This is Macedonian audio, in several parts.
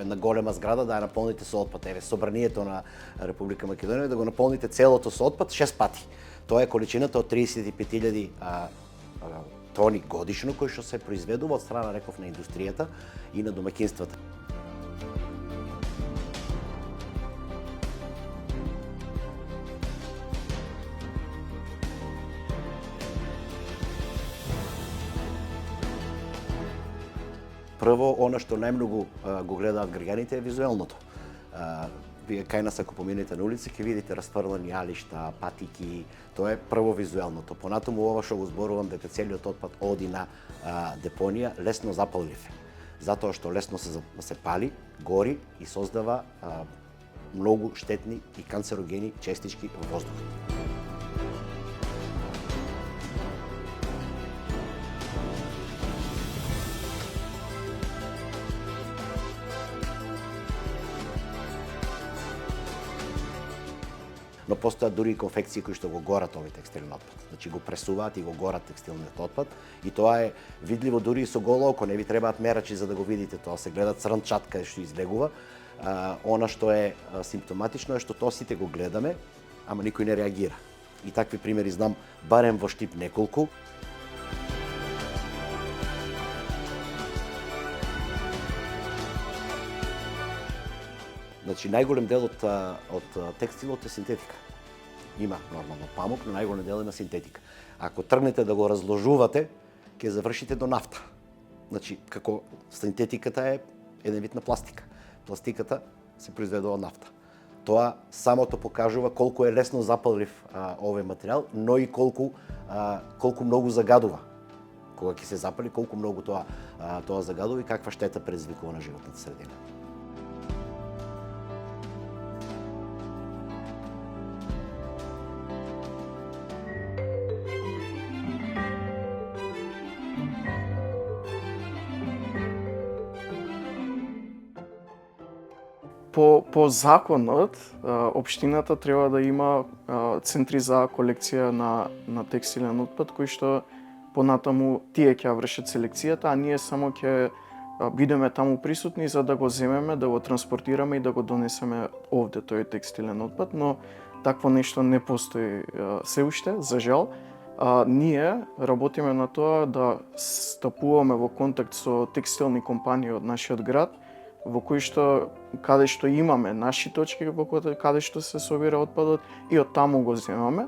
една голема зграда да ја наполните со отпад. Еве собранието на Република Македонија да го наполните целото со отпад 6 пати. Тоа е количината од 35.000 тони годишно кои што се произведува од страна, реков, на индустријата и на домаќинствата. Прво, она што најмногу го гледаат граѓаните е визуелното. Вие кај нас ако поминете на улица ќе видите расфрлани јалишта, патики, тоа е прво визуелното. Понатаму ова што го зборувам дека целиот отпад оди на депонија лесно запаллив. Затоа што лесно се пали, гори и создава многу штетни и канцерогени честички во воздухот. Но постојат дури и конфекции кои што го горат овој текстилен отпад. Значи го пресуваат и го горат текстилниот отпад и тоа е видливо дури и со голо око, не ви требаат мерачи за да го видите тоа, се гледа црнчат каде што излегува. Она што е симптоматично е што тоа сите го гледаме, ама никој не реагира. И такви примери знам барем во Штип неколку. Значи, најголем дел од текстилот е синтетика. Има нормално памук, но најголем дел е на синтетика. Ако тргнете да го разложувате, ќе завршите до нафта. Значи, како синтетиката е еден вид на пластика. Пластиката се произведува од нафта. Тоа самото покажува колку е лесно запаллив овој материјал, но и колку многу загадува. Кога ќе се запали, колку многу тоа загадува и каква штета предизвикува на животната средина. По законот, општината треба да има центри за колекција на текстилен отпад, кои што понатаму тие ќе вршат селекцијата, а ние само ќе бидеме таму присутни за да го земеме, да го транспортираме и да го донесеме овде тој текстилен отпад, но такво нешто не постои се уште, за жал. Ние работиме на тоа да стапуваме во контакт со текстилни компании од нашиот град, во кои што каде што имаме наши точки каде што се собира отпадот и од таму го земаме.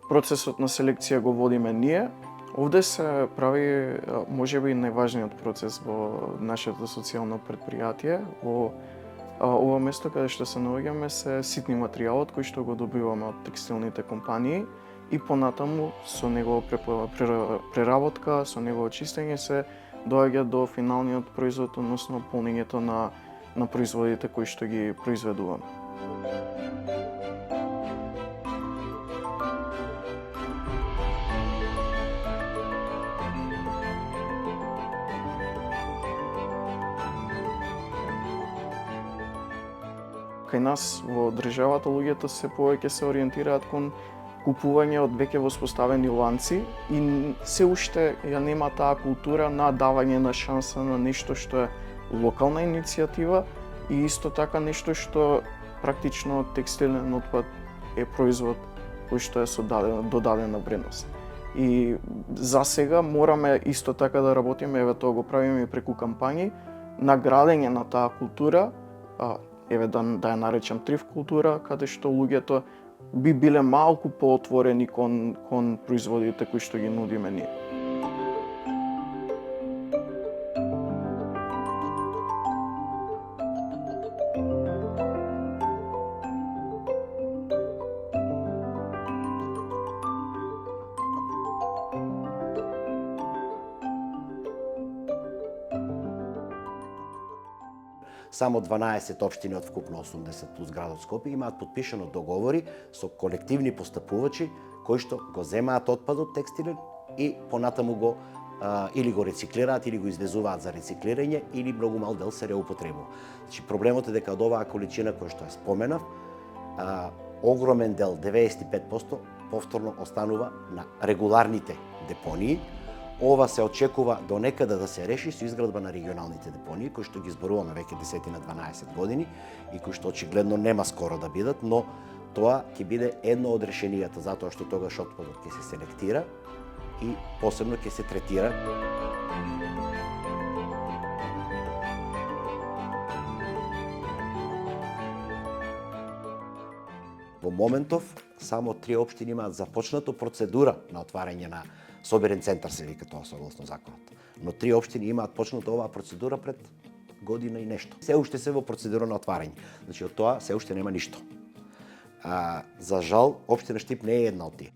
Процесот на селекција го водиме ние. Овде се прави можеби најважниот процес во нашето социјално предпријатие. Во ова место каде што се наоѓаме се ситни материјалот кој што го добиваме од текстилните компании и понатаму со негово преработка, со негово чистење се доаѓа до финалниот производ, односно полнењето на производите кои што ги произведуваме. Кај нас во државата луѓето се повеќе се ориентираат кон купување од веќе воспоставени ланци и се уште ја нема таа култура на давање на шанса на нешто што е локална иницијатива и исто така нешто што практично текстилен отпад е производ кој што е со додадена вредност. И за сега мораме исто така да работиме, еве тоа го правиме и преку кампањи, на градење на таа култура, еве да ја наречам триф култура, каде што луѓето би биле малку поотворени кон производите кои што ги нудиме ние. Само 12 општини од вкупно 80 плюс градот Скопје имаат потпишано договори со колективни постапувачи кои што го земаат отпадот текстилен и понатаму го или го рециклираат или го извезуваат за рециклирање или многу мал дел се реупотребува. Значи проблемот е дека од оваа количина која што ја споменав, огромен дел, 95%, повторно останува на регуларните депонии, ова се очекува до некаде да се реши со изградба на регионалните депонии, кои што ги зборуваме веќе 10-12 години и кои што очигледно нема скоро да бидат, но тоа ќе биде едно од решенијата, затоа што тогаш отпадот ќе се селектира и посебно ќе се третира. Во моментов, само 3 општини имаат започнато процедура на отварање на соберен центар, се вика тоа согласно законот. Но 3 општини имаат почнато оваа процедура пред година и нешто. Се уште се во процедура на отварање. Значи, од тоа се уште нема ништо. За жал, општина Штип не е една од тие.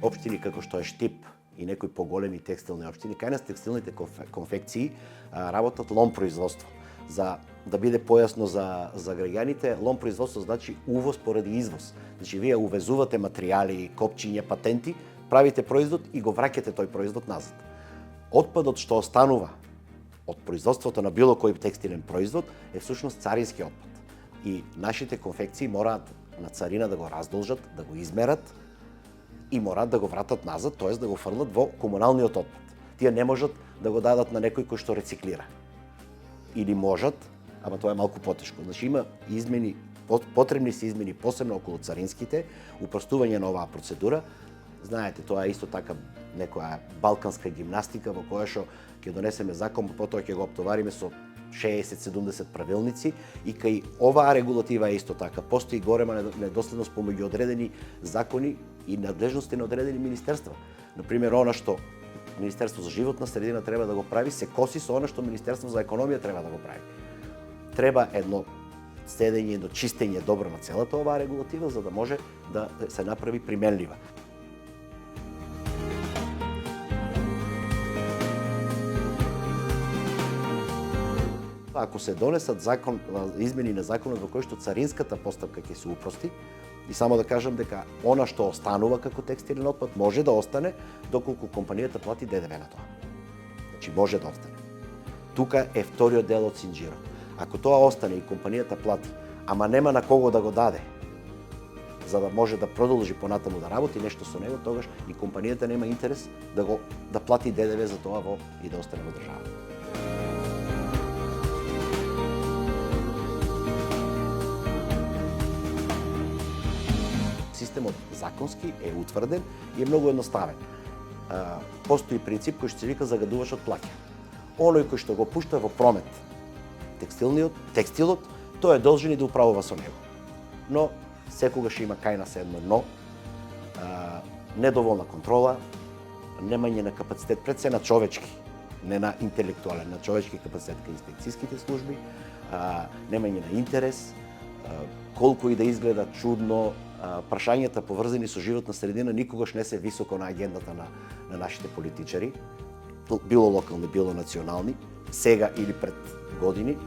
Општини како што е Штип и некои поголеми текстилни општини, кај нас текстилните конфекции работат лом производство. За да биде појасно за граѓаните, лом производство значи увоз поради извоз. Значи вие увезувате материјали, копчиња, патенти, правите производ и го враќате тој производ назад. Отпадот што останува од производството на било кој текстилен производ е всушност царински отпад. И нашите конфекции мораат на царина да го раздолжат, да го измерат и мораат да го вратат назад, т.е. да го фрлат во комуналниот отпад. Тие не можат да го дадат на некој кој што рециклира. Или можат, ама тоа е малку потешко. Значи има измени, потребни се измени посебно околу царинските, упростување на оваа процедура. Знаете, тоа е исто така некоја балканска гимнастика во која што ќе донесеме закон, потоа ќе го оптовариме со 60-70 правилници и кај оваа регулатива е исто така. Постои голема недоследност помеѓу одредени закони и надлежности на одредени министерства. Например, она што Министерство за животна средина треба да го прави, се коси со она што Министерство за економија треба да го прави. Треба едно седење, едно чистење добро на целата оваа регулатива, за да може да се направи применлива. Ако се донесат измени на законот во кој што царинската постапка ќе се упрости, и само да кажам дека она што останува како текстилен отпад може да остане доколку компанијата плати ДДВ на тоа. Значи може да остане. Тука е вториот дел од синџирот. Ако тоа остане и компанијата плати, ама нема на кого да го даде, за да може да продолжи понатаму да работи нешто со него, тогаш и компанијата нема интерес да плати ДДВ за тоа и да остане во државата. Системот законски е утврден и е многу едноставен. Постои принцип кој што се вика загадувачот плаќа. Оној кој што го пушта во промет текстилот, тој е должен и да управува со него. Но секогаш има кај нас едно но, недоволна контрола, немање на капацитет, пред се на човечки, не на интелектуален, на човечки капацитет кај инспекцијските служби, немање на интерес, колку и да изгледа чудно, прашањата поврзани со животна средина никогаш не се високо на агендата на нашите политичари, било локални, било национални, сега или пред години.